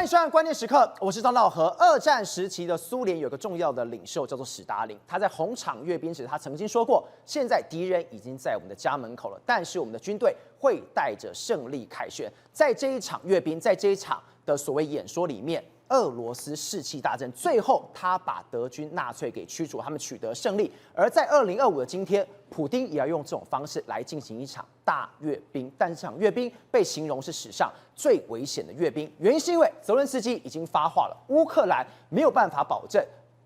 迎收看关键时刻，我是张道和。二战时期的苏联有个重要的领袖叫做史达林，他在红场阅兵时，他曾经说过：现在敌人已经在我们的家门口了，但是我们的军队会带着胜利凯旋。在这一场阅兵，在这一场的所谓演说里面，俄罗斯士气大振，最后他把德军纳粹给驱逐，他们取得胜利。而在2025的今天，普丁也要用这种方式来进行一场大阅兵，但这场阅兵被形容是史上最危险的阅兵，原因是因为泽伦斯基已经发话了，乌克兰没有办法保证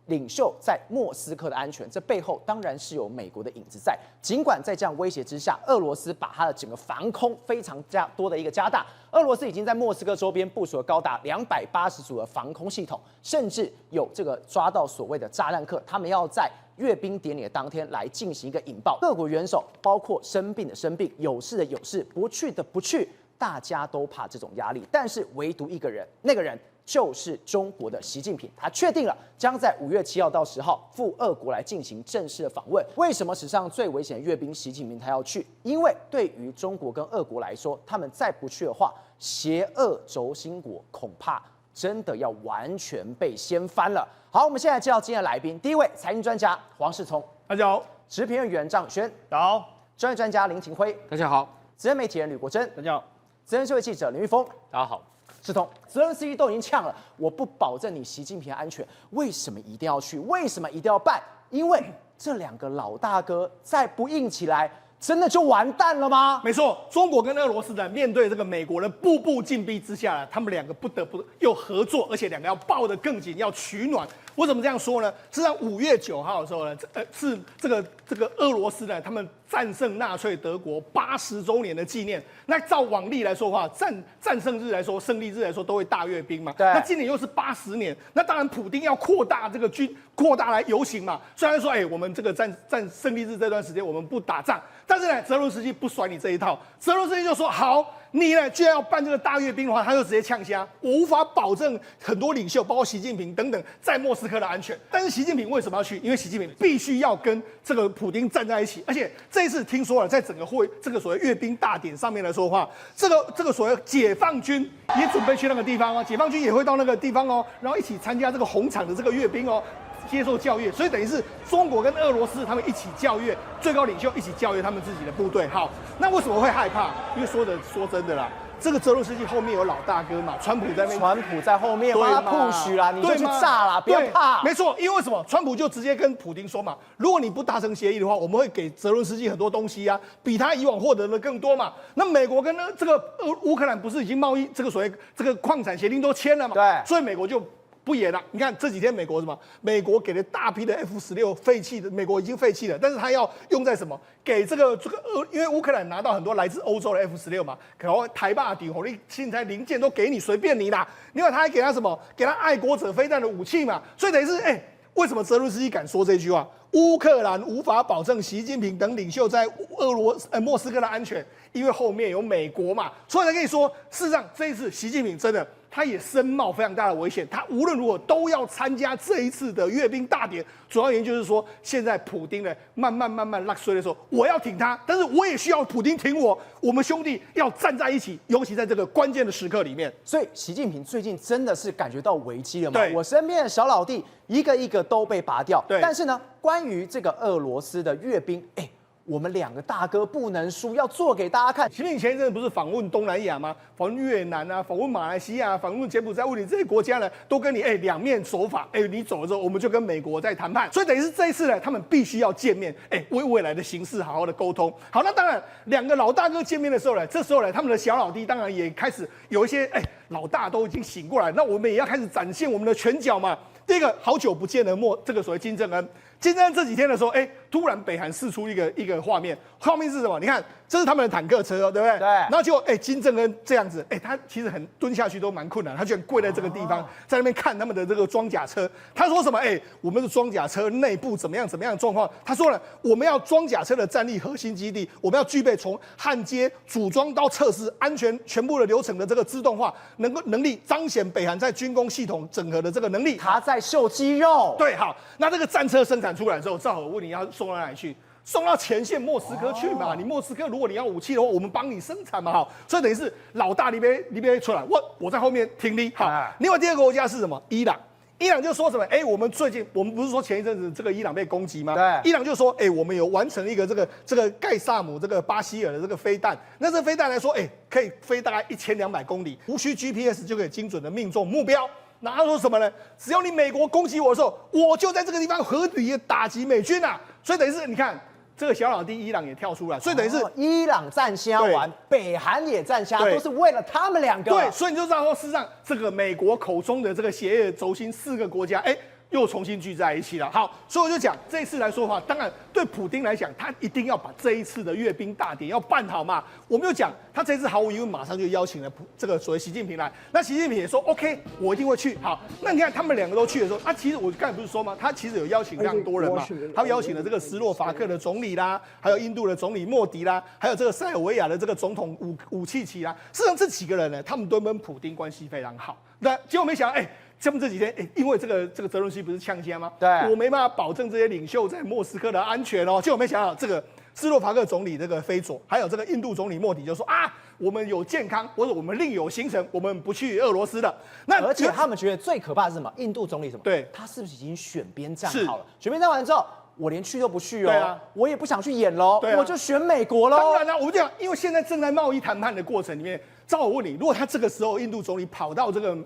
领袖在莫斯科的安全，这背后当然是有美国的影子在。尽管在这样威胁之下，俄罗斯把它的整个防空非常多的一个加大，俄罗斯已经在莫斯科周边部署了高达280组的防空系统，甚至有这个抓到所谓的炸弹客，他们要在阅兵典礼的当天来进行一个引爆。各国元首包括生病的生病，有事的有事，不去的不去，大家都怕这种压力，但是唯独一个人，那个人就是中国的习近平，他确定了将在5月7号到10号赴俄国来进行正式的访问。为什么史上最危险的阅兵，习近平他要去？因为对于中国跟俄国来说，他们再不去的话，邪恶轴心国恐怕真的要完全被掀翻了。好，我们现在介绍今天的来宾，第一位财经专家黄世聪，大家好；时评人员张轩，大家好；专业专家林廷辉，大家好；资深媒体人吕国珍，大家好；资深社会记者林玉峰，大家好。世聪，泽伦斯基都已经呛了，我不保证你习近平安全，为什么一定要去？为什么一定要办？因为这两个老大哥再不硬起来，真的就完蛋了吗？没错，中国跟俄罗斯呢，面对这个美国的步步进逼之下呢，他们两个不得不又合作，而且两个要抱得更紧，要取暖。我怎么这样说呢？是在5月9号的时候呢，是这个俄罗斯呢，他们战胜纳粹德国80周年的纪念。那照往例来说的话，战胜日来说，胜利日来说，都会大阅兵嘛。对。那今年又是80年，那当然普丁要扩大这个扩大来游行嘛。虽然说，我们这个战胜利日这段时间我们不打仗，但是呢，泽伦斯基不甩你这一套。泽伦斯基就说好。你呢，既然要办这个大阅兵的话，他就直接呛瞎，我无法保证很多领袖，包括习近平等等，在莫斯科的安全。但是习近平为什么要去？因为习近平必须要跟这个普丁站在一起，而且这一次听说了，在整个这个所谓阅兵大典上面来说的话，这个所谓解放军也准备去那个地方哦，解放军也会到那个地方哦，然后一起参加这个红场的这个阅兵哦。接受教育，所以等于是中国跟俄罗斯他们一起教育最高领袖，一起教育他们自己的部队。好，那为什么会害怕？因为说真的啦，这个泽伦斯基后面有老大哥嘛，川普在那边，川普在后面帮他 push 啦，你就去炸啦，不要怕。没错，因为什么？川普就直接跟普丁说嘛，如果你不达成协议的话，我们会给泽伦斯基很多东西啊，比他以往获得的更多嘛。那美国跟这个乌克兰不是已经贸易这个所谓这个矿产协定都签了嘛？对，所以美国就不演了。你看这几天美国什么？美国给了大批的 F-16废弃的，美国已经废弃了，但是他要用在什么？给这个因为乌克兰拿到很多来自欧洲的 F-16嘛，然后台霸底火力现在零件都给你，随便你啦。另外他还给他什么？给他爱国者飞弹的武器嘛。所以等于是为什么泽伦斯基敢说这句话？乌克兰无法保证习近平等领袖在莫斯科的安全，因为后面有美国嘛。所以才跟你说，事实上这一次习近平真的。他也身冒非常大的危险，他无论如何都要参加这一次的阅兵大典。主要原因就是说，现在普丁呢慢慢落衰的时候，我要挺他，但是我也需要普丁挺我，我们兄弟要站在一起，尤其在这个关键的时刻里面。所以习近平最近真的是感觉到危机了嘛？对，我身边的小老弟一个一个都被拔掉。对，但是呢，关于这个俄罗斯的阅兵，我们两个大哥不能输，要做给大家看。其实你前一阵不是访问东南亚吗？访问越南啊，访问马来西亚，访问柬埔寨、问你这些国家呢，都跟你两面手法。你走了之后，我们就跟美国在谈判。所以等于是这一次呢，他们必须要见面，为未来的形势好好的沟通。好，那当然两个老大哥见面的时候呢，这时候呢，他们的小老弟当然也开始有一些老大都已经醒过来，那我们也要开始展现我们的拳脚嘛。第一个，好久不见的这个所谓金正恩。金正恩这几天的时候，突然北韩释出一个画面，画面是什么？你看，这是他们的坦克车，对不对？对。然后就金正恩这样子，他其实很蹲下去都蛮困难，他居然跪在这个地方，在那边看他们的这个装甲车。他说什么？我们的装甲车内部怎么样的状况？他说了，我们要装甲车的战力核心基地，我们要具备从焊接、组装到测试、安全全部的流程的这个自动化，能力彰显北韩在军工系统整合的这个能力。他在秀肌肉。对，好，那这个战车生产出来之后，正好我问你要送到哪里去？送到前线莫斯科去嘛。你莫斯科如果你要武器的话，我们帮你生产嘛，好，所以等于是老大你别出来，我在后面听你。好，另外第二个国家是什么？伊朗。伊朗就说什么？我们最近我们不是说前一阵子这个伊朗被攻击吗？对，伊朗就说，我们有完成一个这个盖萨姆这个巴希尔的这个飞弹。那这飞弹来说，可以飞大概1200公里，无需 GPS 就可以精准的命中目标。然后他说什么呢？只要你美国攻击我的时候，我就在这个地方合理的打击美军啊。所以等于是你看。这个小老弟伊朗也跳出来，所以等于是伊朗站虾完，北韩也站虾，都是为了他们2个。对，所以你就知道说，事实上这个美国口中的这个协议轴心4个国家，又重新聚在一起了。好，所以我就讲这一次来说的话，当然对普丁来讲，他一定要把这一次的阅兵大典要办好嘛。我们就讲他这次毫无疑问马上就邀请了这个所谓习近平来，那习近平也说 OK， 我一定会去。好，那你看他们2个都去的时候，其实我刚才不是说吗？他其实有邀请非常多人嘛，他邀请了这个斯洛伐克的总理啦，还有印度的总理莫迪啦，还有这个塞尔维亚的这个总统武契奇啦。事实上这几个人呢，他们都跟普丁关系非常好。那结果没想到，他们这几天，因为这个泽伦斯基不是呛虾吗？对，我没办法保证这些领袖在莫斯科的安全哦。结果没想到，这个斯洛伐克总理这个菲佐，还有这个印度总理莫迪就说我们有健康，或者我们另有行程，我们不去俄罗斯的。那而且他们觉得最可怕的是什么？印度总理什么？对，他是不是已经选边站好了？选边站完之后，我连去都不去哦。对啊，我也不想去演喽，我就选美国喽。当然了，我们讲，因为现在正在贸易谈判的过程里面。照我问你，如果他这个时候印度总理跑到这个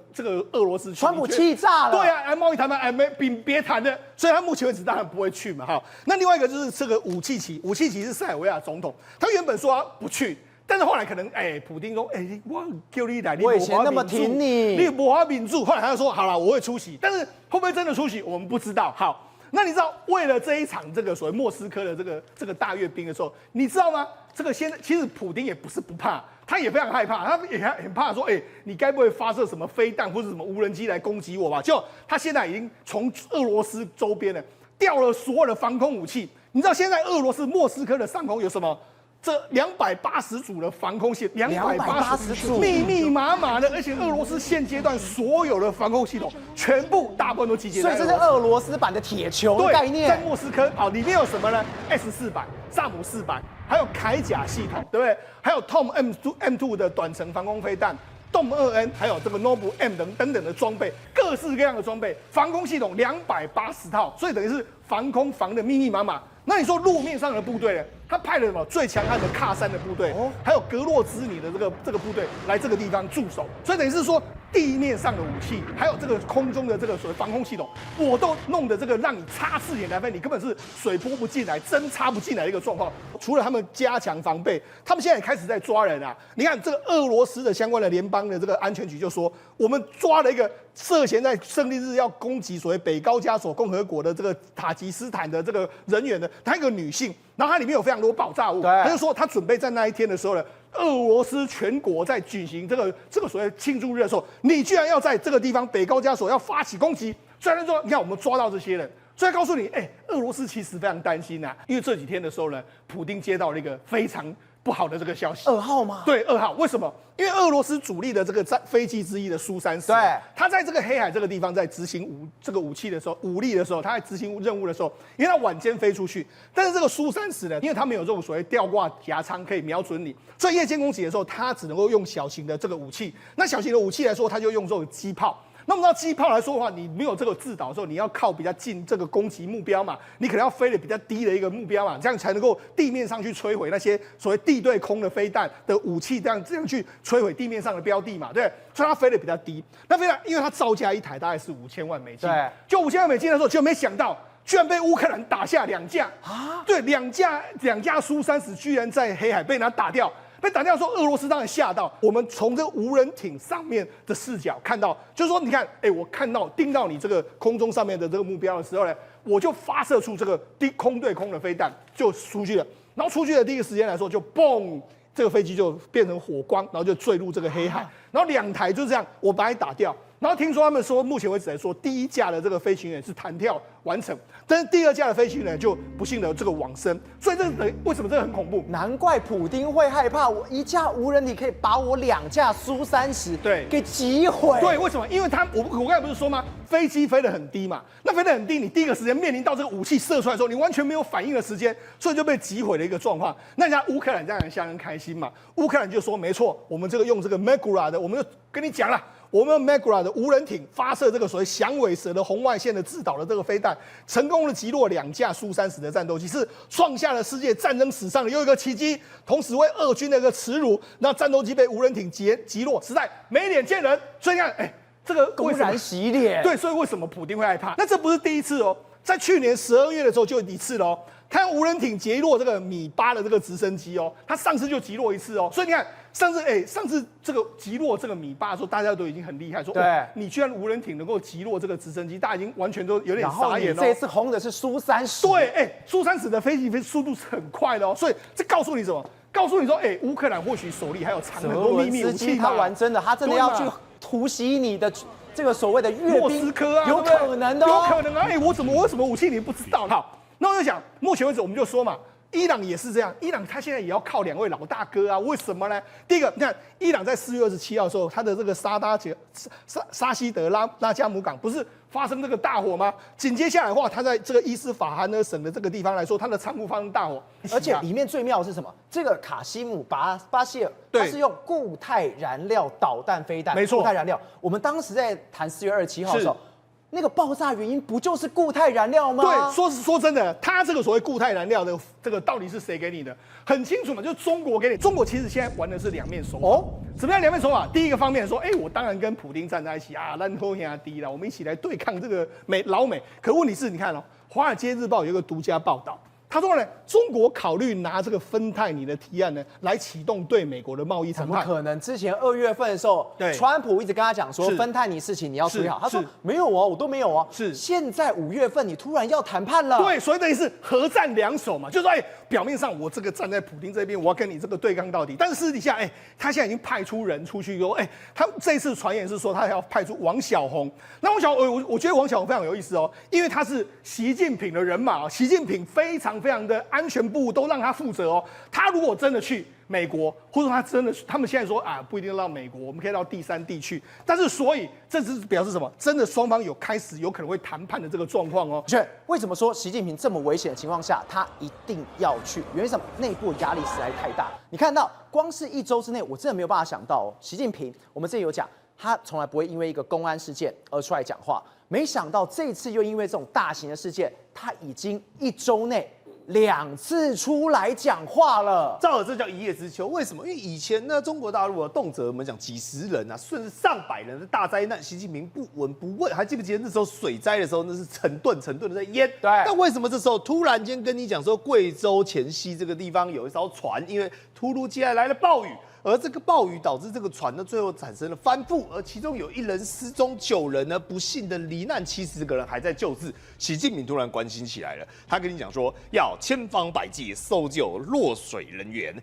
俄罗斯去，川普气炸了。对啊，贸易谈判别谈的，所以他目前为止当然不会去嘛。好，那另外一个就是这个武契奇是塞尔维亚总统，他原本说他不去，但是后来可能普丁说我叫你来，我以前那么挺你不华民主，后来他就说好了，我会出席，但是会不会真的出席，我们不知道。好。那你知道，为了这一场这个所谓莫斯科的这个大阅兵的时候，你知道吗？这个现在其实普丁也不是不怕，他也非常害怕，他也很怕说，你该不会发射什么飞弹或者什么无人机来攻击我吧？就他现在已经从俄罗斯周边呢调了所有的防空武器。你知道现在俄罗斯莫斯科的上空有什么？这280组的防空线，280组密密麻麻的，而且俄罗斯现阶段所有的防空系统全部大部分都集结在俄罗斯，所以这是俄罗斯版的铁球的概念。在莫斯科里面有什么呢 ？S400、萨姆400，还有铠甲系统，对不对？还有 Tom M2 的短程防空飞弹。Dome 2N 还有这个 Nobu M 等等的装备，各式各样的装备，防空系统280套，所以等于是防空防的密密麻麻。那你说路面上的部队呢？他派了什么最强悍的喀山的部队，还有格洛兹尼的这个部队来这个地方驻守，所以等于是说地面上的武器，还有这个空中的这个所谓防空系统，我都弄得这个让你插刺眼来飞，你根本是水拨不进来，针插不进来的一个状况。除了他们加强防备，他们现在也开始在抓人啊！你看这个俄罗斯的相关的联邦的这个安全局就说，我们抓了一个涉嫌在胜利日要攻击所谓北高加索共和国的这个塔吉斯坦的这个人员的，她一个女性。然后它里面有非常多爆炸物，他就说他准备在那一天的时候呢，俄罗斯全国在举行这个所谓庆祝日的时候，你居然要在这个地方北高加索要发起攻击。虽然说你看我们抓到这些人，所以告诉你，俄罗斯其实非常担心啊，因为这几天的时候呢，普丁接到了一个非常不好的这个消息。2号吗？对，2号。为什么？因为俄罗斯主力的这个飞机之一的苏30，对，他在这个黑海这个地方在执行武力的时候，他在执行任务的时候，因为他晚间飞出去，但是这个苏30呢，因为他没有这种所谓吊挂夹舱可以瞄准你，所以夜间攻击的时候，他只能够用小型的这个武器。那小型的武器来说，他就用这种机炮。那么到机炮来说的话，你没有这个制导的时候，你要靠比较近这个攻击目标嘛，你可能要飞得比较低的一个目标嘛，这样才能够地面上去摧毁那些所谓地对空的飞弹的武器，这样去摧毁地面上的标的嘛，对，所以它飞得比较低。那飞弹，因为它造价一台大概是5000万美金，对，就5000万美金的时候，就没想到居然被乌克兰打下2架啊！对，两架苏30居然在黑海被他打掉。被打掉的时候，俄罗斯当然吓到。我们从这个无人艇上面的视角看到，就是说，你看，我看到盯到你这个空中上面的这个目标的时候呢，我就发射出这个空对空的飞弹就出去了。然后出去的第一个时间来说，就嘣，这个飞机就变成火光，然后就坠入这个黑海。然后2台就这样，我把你打掉。然后听说他们说，目前为止来说，第一架的这个飞行员是弹跳完成，但是第二架的飞行员就不幸的这个往生。所以这个为什么这个很恐怖？难怪普丁会害怕，我一架无人机可以把我2架苏30对给击毁。对，为什么？因为我刚才不是说吗？飞机飞得很低嘛，那飞得很低，你第一个时间面临到这个武器射出来的时候，你完全没有反应的时间，所以就被击毁的一个状况。那人家乌克兰这样相当开心嘛，乌克兰就说没错，我们这个用这个 Magura 的，我们就跟你讲了。我们 Magura 的无人艇发射这个所谓响尾蛇的红外线的制导的这个飞弹，成功的击落2架苏30的战斗机，是创下了世界战争史上的又一个奇迹，同时为俄军的一个耻辱。那战斗机被无人艇击落，实在没脸见人。所以你看，这个公然洗脸。对，所以为什么普丁会害怕？那这不是第一次哦，在去年12月的时候就有一次了哦。他用无人艇击落这个米8的这个直升机哦，他上次就击落一次哦，所以你看上次这个击落这个米8的时候，大家都已经很厉害，说对，你居然无人艇能够击落这个直升机，大家已经完全都有点傻眼了。这一次轰的是苏30，对，苏30的飞机速度是很快的哦，所以这告诉你什么？告诉你说，乌克兰或许手里还有藏很多秘密武器嘛，他玩真的，他真的要去突袭你的这个所谓的阅兵，莫斯科啊，有可能的，有可能啊，我有什么武器你不知道？好。那我就想，目前为止我们就说嘛，伊朗也是这样，伊朗他现在也要靠2位老大哥啊，为什么呢？第一个，你看伊朗在4月27号的时候，他的这个沙希德拉加姆港不是发生这个大火吗？紧接下来的话，他在这个伊斯法罕尔省的这个地方来说，他的仓库发生大火，而且里面最妙的是什么？这个卡西姆巴希尔，它是用固态燃料导弹飞弹，没错，固态燃料。我们当时在谈4月27号的时候。那个爆炸原因不就是固态燃料吗？对，说真的，它这个所谓固态燃料的这个到底是谁给你的？很清楚嘛，就是中国给你。中国其实现在玩的是2面手法。哦，什么样2面手法？第一个方面说，我当然跟普丁站在一起啊，烂头压低了，我们一起来对抗这个老美。可问题是，你看哦，《华尔街日报》有一个独家报道。他说呢，中国考虑拿这个芬太尼的提案呢，来启动对美国的贸易谈判。怎么可能？之前2月份的时候，川普一直跟他讲说，芬太尼事情你要处理好。他说没有哦，我都没有哦。是，现在5月份你突然要谈判了。对，所以等于是核战2手嘛，就是说，表面上我这个站在普丁这边，我要跟你这个对抗到底。但是私底下，他现在已经派出人出去说，他这一次传言是说他要派出王小洪。那王小洪，我觉得王小洪非常有意思哦，因为他是习近平的人马，习近平非常的安全部都让他负责哦。他如果真的去美国，或者他们现在说啊，不一定让美国，我们可以到第3地去。但是所以这是表示什么？真的双方有开始有可能会谈判的这个状况哦。为什么说习近平这么危险的情况下，他一定要去？原因是什么？内部压力实在太大。你看到光是1周之内，我真的没有办法想到哦，习近平，我们之前有讲，他从来不会因为一个公安事件而出来讲话。没想到这次又因为这种大型的事件，他已经1周内2次出来讲话了。照了，这叫一叶知秋。为什么？因为以前呢，中国大陆动辄我们讲几十人啊，甚至上百人的大灾难，习近平不闻不问。还记不记得那时候水灾的时候，那是成吨的在淹。对。但为什么这时候突然间跟你讲说，贵州黔西这个地方有一艘船，因为突如其来了暴雨。而这个暴雨导致这个船呢，最后产生了翻覆，而其中有1人失踪，9人呢不幸的罹难，70个人还在救治。习近平突然关心起来了，他跟你讲说要千方百计搜救落水人员，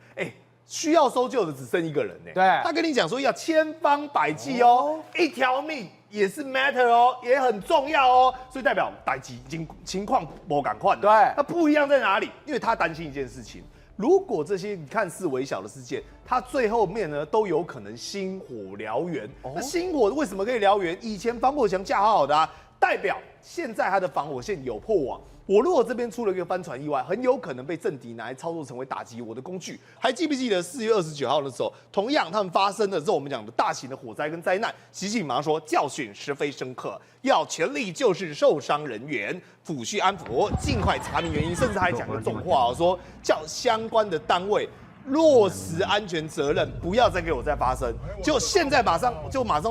需要搜救的只剩1个人呢。对，他跟你讲说要千方百计哦，1条命也是 matter 哦，也很重要哦，所以代表代际已经情况不赶快。对，那不一样在哪里？因为他担心一件事情。如果这些看似微小的事件，它最后面呢都有可能星火燎原。那星火为什么可以燎原？以前防火墙架好好的啊，代表现在它的防火线有破网。我如果这边出了一个帆船意外，很有可能被政敌拿来操作成为打击我的工具。还记不记得4月29号的时候，同样他们发生的这我们讲的大型的火灾跟灾难，习近平马上说教训十分深刻，要全力救治受伤人员，抚恤安抚，尽快查明原因，甚至还讲了重话哦，说叫相关的单位落实安全责任，不要再给我再发生。就现在马上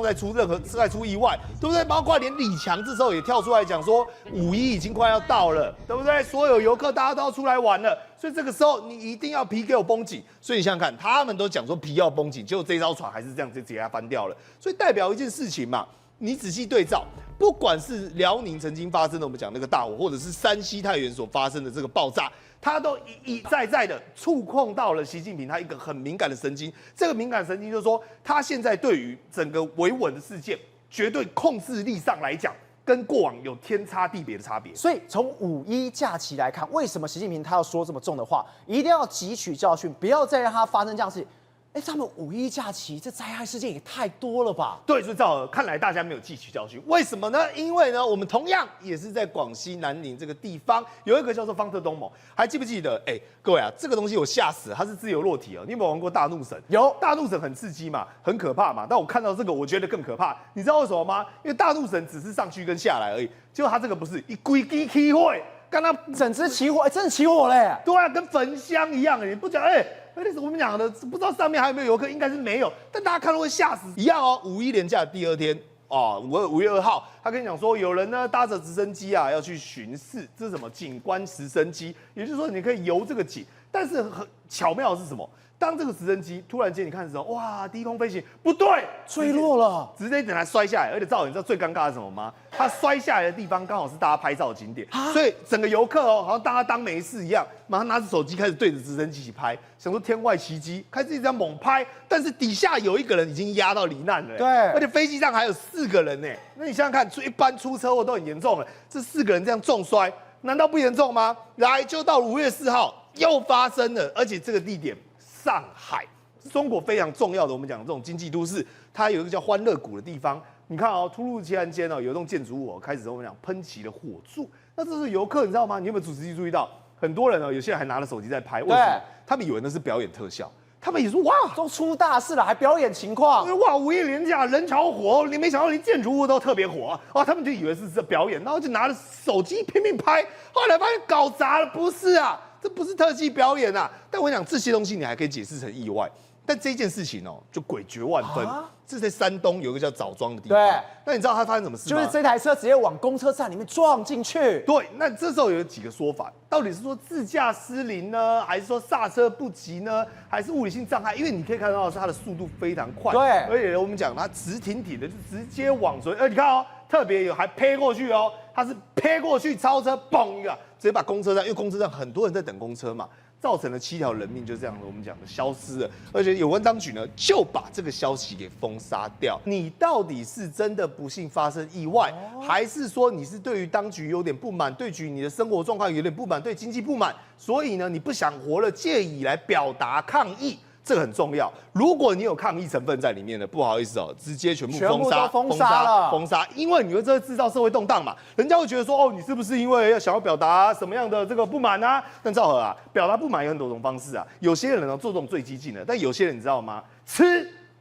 再出意外，对不对？包括连李强这时候也跳出来讲说，5.1已经快要到了，对不对？所有游客大家都要出来玩了，所以这个时候你一定要皮给我绷紧。所以你想想看，他们都讲说皮要绷紧，结果这艘船还是这样就直接翻掉了。所以代表一件事情嘛，你仔细对照，不管是辽宁曾经发生的我们讲那个大火，或者是山西太原所发生的这个爆炸。他都一再再的触碰到了习近平他一个很敏感的神经，这个敏感神经就是说，他现在对于整个维稳的事件绝对控制力上来讲，跟过往有天差地别的差别。所以从5·1假期来看，为什么习近平他要说这么重的话，一定要汲取教训，不要再让它发生这样的事情？哎，他们5·1假期这灾害事件也太多了吧？对，所以赵看来大家没有汲取教训，为什么呢？因为呢，我们同样也是在广西南宁这个地方有一个叫做方特东盟，还记不记得？哎，各位啊，这个东西我吓死了，它是自由落体哦。你有没有玩过大怒神？有，大怒神很刺激嘛，很可怕嘛。但我看到这个，我觉得更可怕。你知道为什么吗？因为大怒神只是上去跟下来而已，结果它这个不是一规机起火，刚刚整只起火，哎，真的起火嘞！对啊，跟焚香一样，你不讲哎。那是我们讲的，不知道上面还有没有游客，应该是没有，但大家看到会吓死一样哦。5·1连假的第2天哦，5月2号，他跟你讲说，有人呢搭着直升机啊要去巡视，这是什么景观直升机，也就是说你可以游这个景，但是很巧妙的是什么？当这个直升机突然间你看的时候，哇，低空飞行不对，坠落了，直接等它摔下来，而且赵，你知道最尴尬的是什么吗？它摔下来的地方刚好是大家拍照的景点，所以整个游客哦，好像大家当没事一样，马上拿着手机开始对着直升机一起拍，想说天外奇迹，开始一直在猛拍，但是底下有一个人已经压到罹难了，对，而且飞机上还有4个人呢，那你想想看，一般出车祸都很严重了，这4个人这样重摔，难道不严重吗？来，就到5月4号又发生了，而且这个地点上海。中国非常重要的，我们讲这种经济都市，它有一个叫欢乐谷的地方。你看哦，突如其来间哦，有一栋建筑物开始我们讲喷起了火柱。那这是游客，你知道吗？你有没有仔细注意到，很多人哦，有些人还拿着手机在拍，为什么？他们以为那是表演特效，他们也说哇，都出大事了，还表演情况，哇，5一连假人潮火，你没想到连建筑物都特别火啊！他们就以为是表演，然后就拿着手机拼命拍，后来发现搞砸了，不是啊，这不是特技表演啊！但我讲这些东西，你还可以解释成意外。但这件事情哦，就诡谲万分。这在山东有一个叫枣庄的地方。对，那你知道它发生什么事吗？就是这台车直接往公车站里面撞进去。对，那这时候有几个说法，到底是说自驾失灵呢，还是说刹车不及呢，还是物理性障碍？因为你可以看到的是它的速度非常快，对，而且我们讲它直挺挺的，就直接往所，你看哦，特别有还撇过去哦，它是撇过去超车，嘣一个，直接把公车站，因为公车站很多人在等公车嘛。造成了7条人命就这样的，我们讲的消失了，而且有关当局呢就把这个消息给封杀掉。你到底是真的不幸发生意外，还是说你是对于当局有点不满，对于你的生活状况有点不满，对经济不满，所以呢你不想活了，借以来表达抗议？这个很重要。如果你有抗议成分在里面的，不好意思哦，直接全部封杀，因为你会这会制造社会动荡嘛。人家会觉得说，哦，你是不是因为想要表达什么样的这个不满啊？但赵和啊，表达不满有很多种方式啊。有些人呢做这种最激进的，但有些人你知道吗？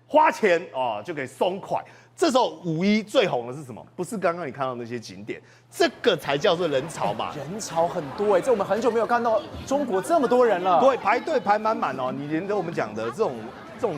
花钱哦就可以松快。这时候5·1最红的是什么？不是刚刚你看到那些景点，这个才叫做人潮嘛。人潮很多哎，这我们很久没有看到中国这么多人了。对，排队排满满哦，你连我们讲的这种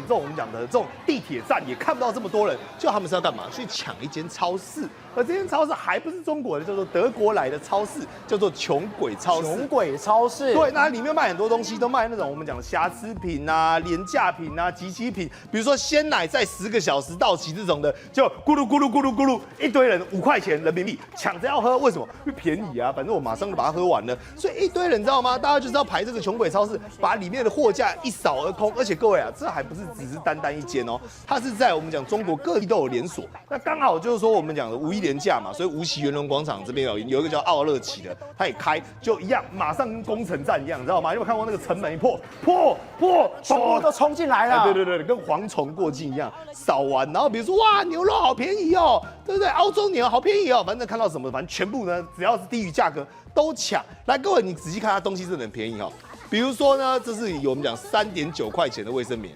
我们讲的这种地铁站也看不到这么多人，就他们是要干嘛？去抢一间超市，而这间超市还不是中国的，叫做德国来的超市，叫做穷鬼超市。穷鬼超市，对，那里面卖很多东西，都卖那种我们讲的瑕疵品啊、廉价品啊、集齐品，比如说鲜奶在10个小时到期这种的，就咕噜咕噜咕噜咕噜，一堆人5块钱人民币抢着要喝，为什么？因为便宜啊，反正我马上就把它喝完了，所以一堆人知道吗？大家就是要排这个穷鬼超市，把里面的货架一扫而空，而且各位啊，这还不是只是单一间哦，它是在我们讲中国各地都有连锁。那刚好就是说我们讲的5·1连假嘛，所以无锡圆龙广场这边有一个叫奥乐奇的，它也开，就一样，马上跟攻城战一样，你知道吗？有没有看过那个城门一破，全部都冲进来了。对，跟蝗虫过境一样，扫完，然后比如说哇牛肉好便宜哦，对不对？澳洲牛好便宜哦，反正看到什么，反正全部呢只要是低于价格都抢。来，各位你仔细看它东西真的很便宜哦，比如说呢，这是我们讲3.9块钱的卫生棉。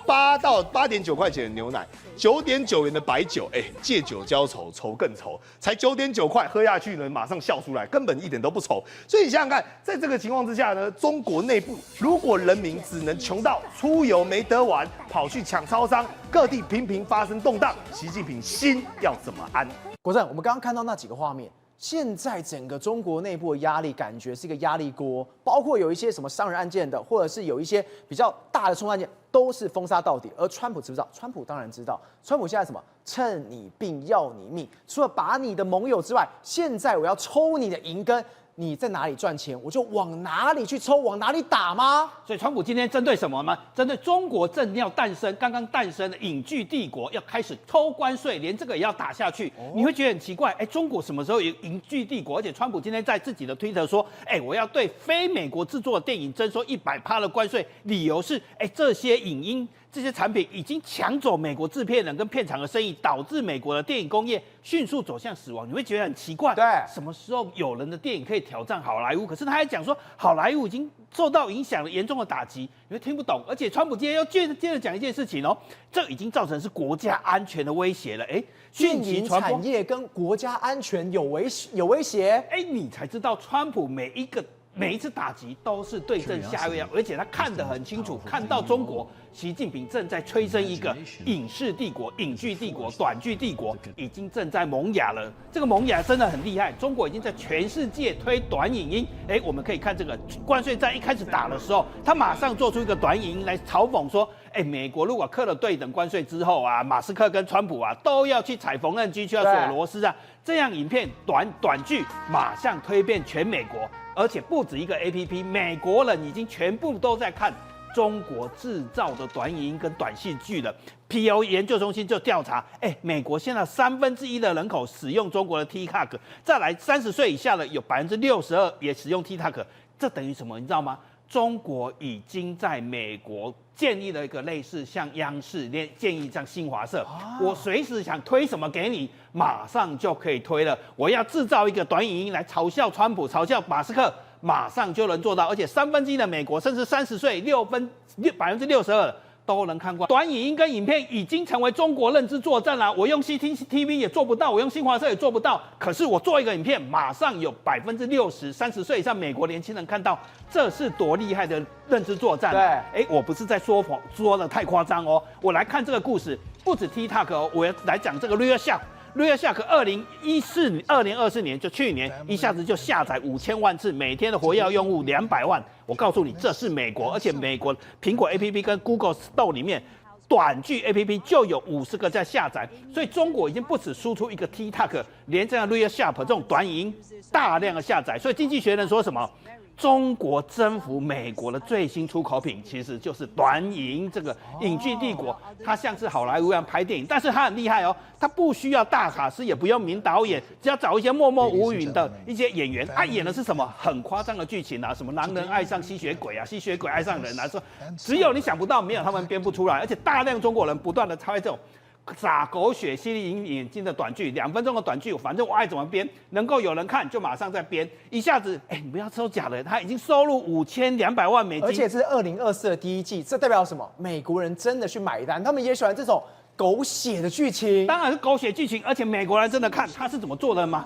8.9块钱的牛奶，9.9元的白酒，借酒浇愁，愁更愁，才9.9块，喝下去呢，马上笑出来，根本一点都不愁。所以你想想看，在这个情况之下呢，中国内部如果人民只能穷到出游没得玩，跑去抢超商，各地频频发生动荡，习近平心要怎么安？国正，我们刚刚看到那几个画面。现在整个中国内部的压力感觉是一个压力锅，包括有一些什么伤人案件的，或者是有一些比较大的冲突案件，都是封杀到底。而川普知不知道？川普当然知道。川普现在什么？趁你病要你命，除了把你的盟友之外，现在我要抽你的银根。你在哪里赚钱，我就往哪里去抽，往哪里打吗？所以川普今天针对什么吗？针对中国正要刚刚诞生的影剧帝国要开始抽关税，连这个也要打下去。你会觉得很奇怪，中国什么时候有影剧帝国？而且川普今天在自己的推特说，我要对非美国制作的电影征收100%的关税，理由是，这些影音。这些产品已经抢走美国制片人跟片场的生意，导致美国的电影工业迅速走向死亡。你会觉得很奇怪，对，什么时候有人的电影可以挑战好莱坞？可是他还讲说，好莱坞已经受到影响了，严重的打击，你会听不懂。而且川普今天又接着讲一件事情哦，这已经造成是国家安全的威胁了。讯息传播产业跟国家安全有威胁。你才知道川普每一次打击都是对症下药，而且他看得很清楚，看到中国习近平正在催生一个影视帝国、影剧帝国、短剧帝国，已经正在萌芽了。这个萌芽真的很厉害，中国已经在全世界推短影音。我们可以看这个关税战一开始打的时候，他马上做出一个短影音来嘲讽说，美国如果课了对等关税之后啊，马斯克跟川普啊都要去踩缝纫机，去要锁螺丝啊，这样影片短剧马上推遍全美国。而且不止一个 APP， 美国人已经全部都在看中国制造的短影音跟短戏剧了。PO 研究中心就调查，美国现在1/3的人口使用中国的 TikTok， 再来30岁以下的有62%也使用 TikTok， 这等于什么？你知道吗？中国已经在美国建立了一个类似像央视建议像新华社，我随时想推什么给你，马上就可以推了。我要制造一个短影音来嘲笑川普、嘲笑马斯克，马上就能做到。而且1/3的美国，甚至30岁62%都能看过。短影音跟影片已经成为中国认知作战了。我用 CCTV 也做不到，我用新华社也做不到。可是我做一个影片，马上有60%30岁以上美国年轻人看到，这是多厉害的认知作战。对，我不是在说谎，说的太夸张哦。我来看这个故事，不止 TikTok 哦，我要来讲这个 Real Shark 2024年就去年一下子就下载5000万次，每天的活跃用户200万。我告诉你，这是美国，而且美国苹果 APP 跟 Google Store 里面短剧 APP 就有50个在下载，所以中国已经不止输出一个 TikTok， 连这样 Real Shark 这种短影音大量的下载。所以经济学人说什么？中国征服美国的最新出口品，其实就是短影这个影剧帝国。它像是好莱坞一样拍电影，但是它很厉害哦，它不需要大卡司，也不用名导演，只要找一些默默无语的一些演员，演的是什么很夸张的剧情啊，什么狼人爱上吸血鬼啊，吸血鬼爱上人啊，说只有你想不到，没有他们编不出来，而且大量中国人不断的拍这种撒狗血、犀利眼睛的短剧，2分钟的短剧，反正我爱怎么编，能够有人看就马上再编，一下子，你不要收假的，他已经收入5200万美金，而且这是2024的第一季，这代表什么？美国人真的去买单，他们也喜欢这种狗血的剧情，当然是狗血剧情，而且美国人真的看他是怎么做的吗？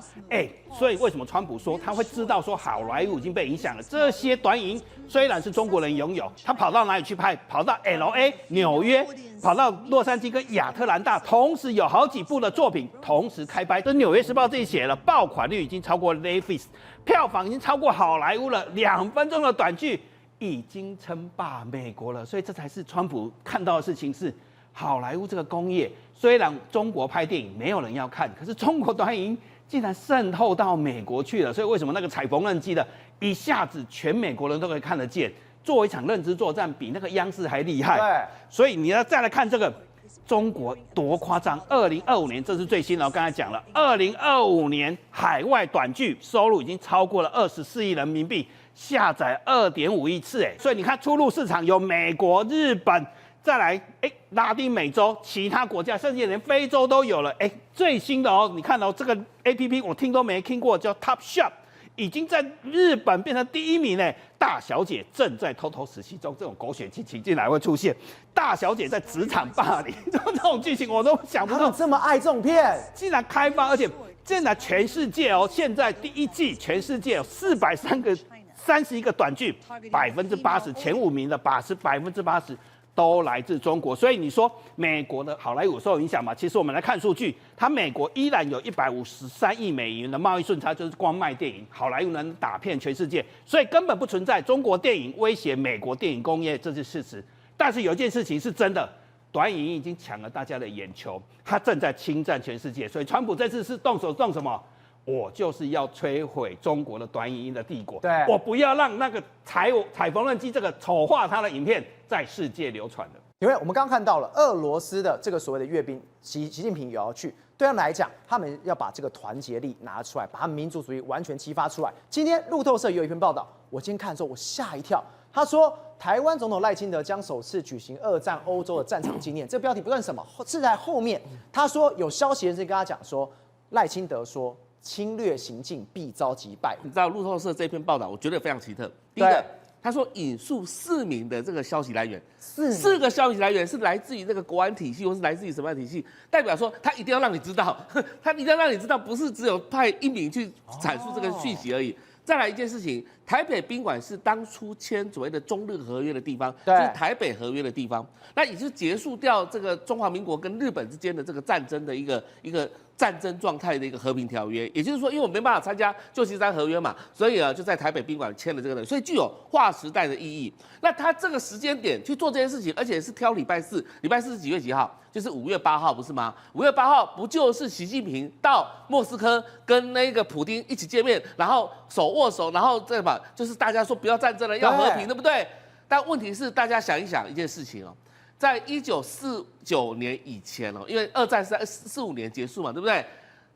所以为什么川普说他会知道说好莱坞已经被影响了？这些短影虽然是中国人拥有，他跑到哪里去拍？跑到 LA 纽约，跑到洛杉矶跟亚特兰大，同时有好几部的作品同时开拍。这《纽约时报》自己写了，爆款率已经超过 Netflix， 票房已经超过好莱坞了，2分钟的短剧已经称霸美国了。所以这才是川普看到的事情是。好莱坞这个工业，虽然中国拍电影没有人要看，可是中国短影竟然渗透到美国去了。所以为什么那个踩缝纫机的，一下子全美国人都可以看得见，做一场认知作战，比那个央视还厉害。对，所以你要再来看这个中国多夸张。2025年这是最新的，我刚才讲了，2025年海外短剧收入已经超过了24亿人民币，下载2.5亿次。所以你看出入市场有美国、日本。再来，拉丁美洲其他国家，甚至连非洲都有了。最新的哦，你看到这个 APP 我听都没听过，叫 Top Shop， 已经在日本变成第1名嘞。大小姐正在偷偷实习中，这种狗血剧情竟然会出现。大小姐在职场霸凌，这种剧情我都想不到。他们这么爱这种片，竟然开发，而且现在全世界哦，现在第1季全世界有431个短剧，80%前5名的80%。都来自中国，所以你说美国的好莱坞受影响嘛？其实我们来看数据，它美国依然有153亿美元的贸易顺差，就是光卖电影，好莱坞能打遍全世界，所以根本不存在中国电影威胁美国电影工业，这是事实。但是有一件事情是真的，短影音已经抢了大家的眼球，它正在侵占全世界，所以川普这次是动手动什么？我就是要摧毁中国的短影音的帝国，对我不要让那个踩缝纫机这个丑化他的影片在世界流传的。因为我们刚刚看到了俄罗斯的这个所谓的阅兵，习近平也要去，对他们来讲，他们要把这个团结力拿出来，把他们民族主义完全激发出来。今天路透社也有一篇报道，我今天看的时候我吓一跳，他说台湾总统赖清德将首次举行2战欧洲的战场纪念，这个标题不算什么，是在后面他说有消息人士跟他讲说，赖清德说侵略行径必遭击败。你知道路透社这篇报道，我觉得非常奇特。第一个，他说引述4名的这个消息来源，4个消息来源是来自于这个国安体系，或是来自于什么样的体系，代表说他一定要让你知道，他一定要让你知道，不是只有派1名去阐述这个讯息而已。再来一件事情，台北宾馆是当初签所谓的中日合约的地方，就是台北合约的地方，那也就是结束掉这个中华民国跟日本之间的这个战争的一个战争状态的一个和平条约。也就是说，因为我没办法参加旧金山合约嘛，所以就在台北宾馆签了这个，所以具有划时代的意义。那他这个时间点去做这件事情，而且是挑礼拜四，礼拜四是几月几号？就是5月8号，不是吗？5月8号不就是习近平到莫斯科跟那个普丁一起见面，然后手握手，然后这嘛，就是大家说不要战争了，要和平，对不对？但问题是，大家想一想一件事情哦，在1949年以前哦，因为2战是在45年结束嘛，对不对？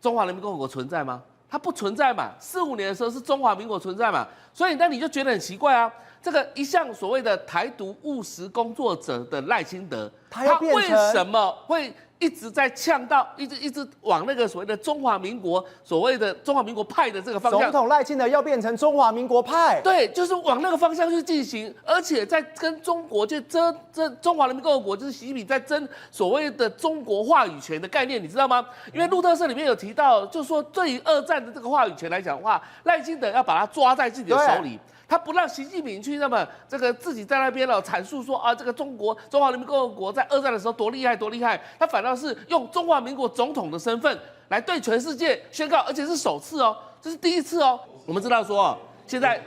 中华人民共和国存在吗？它不存在嘛。45年的时候是中华民国存在嘛，所以那你就觉得很奇怪啊。这个一向所谓的台独务实工作者的赖清德，他为什么会一直在呛到，一直往那个所谓的中华民国所谓的中华民国派的这个方向？总统赖清德要变成中华民国派，对，就是往那个方向去进行，而且在跟中国就争中华人民共和国，就是习近平在争所谓的中国话语权的概念，你知道吗？因为路透社里面有提到，就是说对于2战的这个话语权来讲的话，赖清德要把它抓在自己的手里。他不让习近平去那么这个自己在那边阐述说啊，这个中华人民共和国在2战的时候多厉害多厉害，他反倒是用中华民国总统的身份来对全世界宣告，而且是首次哦，这是第一次哦。我们知道说现在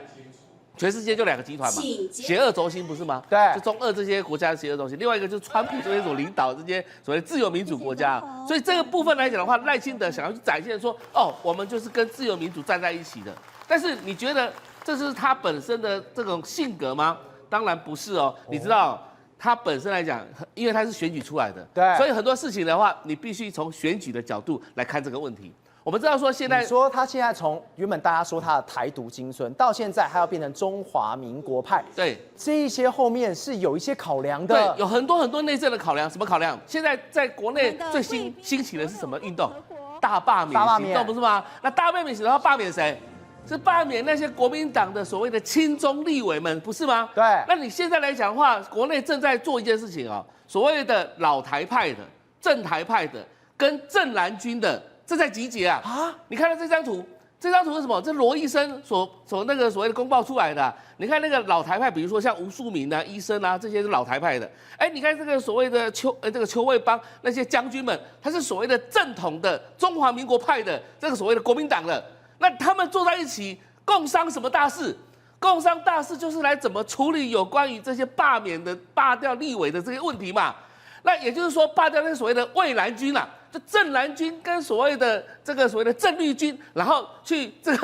全世界就2个集团嘛，邪恶轴心不是吗？对，就中俄这些国家的邪恶轴心，另外一个就是川普这些所领导这些所谓自由民主国家。所以这个部分来讲的话，赖清德想要去展现说，哦，我们就是跟自由民主站在一起的。但是你觉得这是他本身的这种性格吗？当然不是哦。你知道他本身来讲，因为他是选举出来的，对，所以很多事情的话，你必须从选举的角度来看这个问题。我们知道说现在，你说他现在从原本大家说他的台独精孙，到现在还要变成中华民国派，对，这一些后面是有一些考量的，对，有很多内政的考量。什么考量？现在在国内最兴起的是什么运动？大罢免行动，不是吗？那大罢免行动要罢免谁？是罢免那些国民党的所谓的亲中立委们，不是吗？对。那你现在来讲的话，国内正在做一件事情哦，所谓的老台派的、正台派的跟正蓝军的正在集结啊！啊！你看到这张图，这张图是什么？这罗医生所那个所谓的公报出来的、你看那个老台派，比如说像吴淑敏啊、医生啊，这些是老台派的。哎，你看这个所谓的邱卫邦那些将军们，他是所谓的正统的中华民国派的这个所谓的国民党的。那他们坐在一起共商什么大事？共商大事就是来怎么处理有关于这些罢掉立委的这些问题嘛。那也就是说，罢掉那所谓的魏蓝军啊，就正蓝军跟所谓的正绿军，然后去这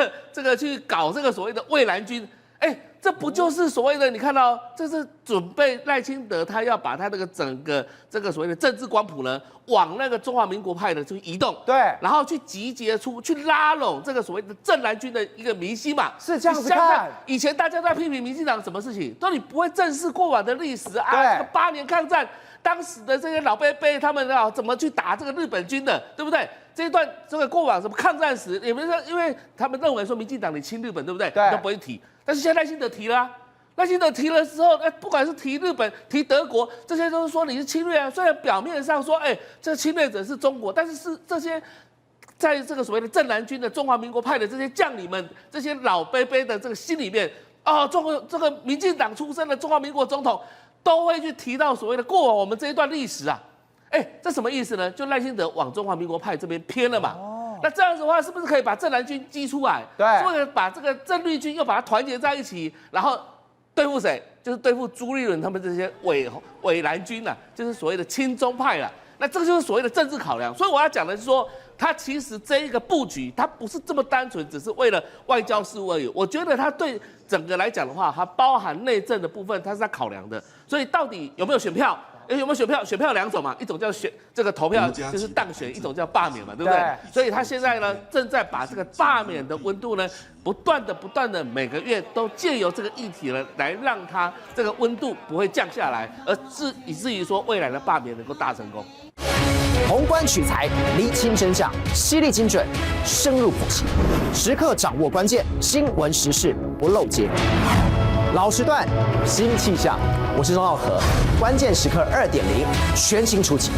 个去搞这个所谓的魏蓝军。哎，这不就是所谓的你看到，这是准备赖清德他要把他那个整个这个所谓的政治光谱呢，往那个中华民国派的去移动，对，然后去集结去拉拢这个所谓的正蓝军的一个民心嘛，是这样子看。以前大家都在批评民进党什么事情，都你不会正视过往的历史啊，这个8年抗战，当时的这些老伯伯他们啊怎么去打这个日本军的，对不对？这一段这个过往什么抗战史，也不是因为他们认为说民进党你亲日本，对不对？对，都不会提。但是现在赖清德提了、啊，赖清德提了之后，不管是提日本、提德国，这些都是说你是侵略啊。虽然表面上说，这侵略者是中国，但是这些在这个所谓的正蓝军的中华民国派的这些将领们，这些老伯伯的这个心里面，这个民进党出身的中华民国总统都会去提到所谓的过往我们这一段历史啊。这什么意思呢？就赖清德往中华民国派这边偏了嘛。那这样子的话，是不是可以把正蓝军激出来？对，或者把这个正绿军又把它团结在一起，然后对付谁？就是对付朱立伦他们这些伪蓝军啊，就是所谓的亲中派啦。那这个就是所谓的政治考量。所以我要讲的是说，他其实这一个布局，他不是这么单纯，只是为了外交事务而已。我觉得他对整个来讲的话，它包含内政的部分，它是在考量的。所以到底有没有选票？有没有选票？选票有2种嘛，一种叫这个投票就是当选，一种叫罢免嘛，对不对？所以他现在呢，正在把这个罢免的温度呢，不断的每个月都借由这个议题呢，来让它这个温度不会降下来，以至于说未来的罢免能够大成功。宏观取材，厘清真相，犀利精准，深入剖析，时刻掌握关键，新闻时事不漏接。老时段，新气象，我是钟浩和，关键时刻2.0，全新出击。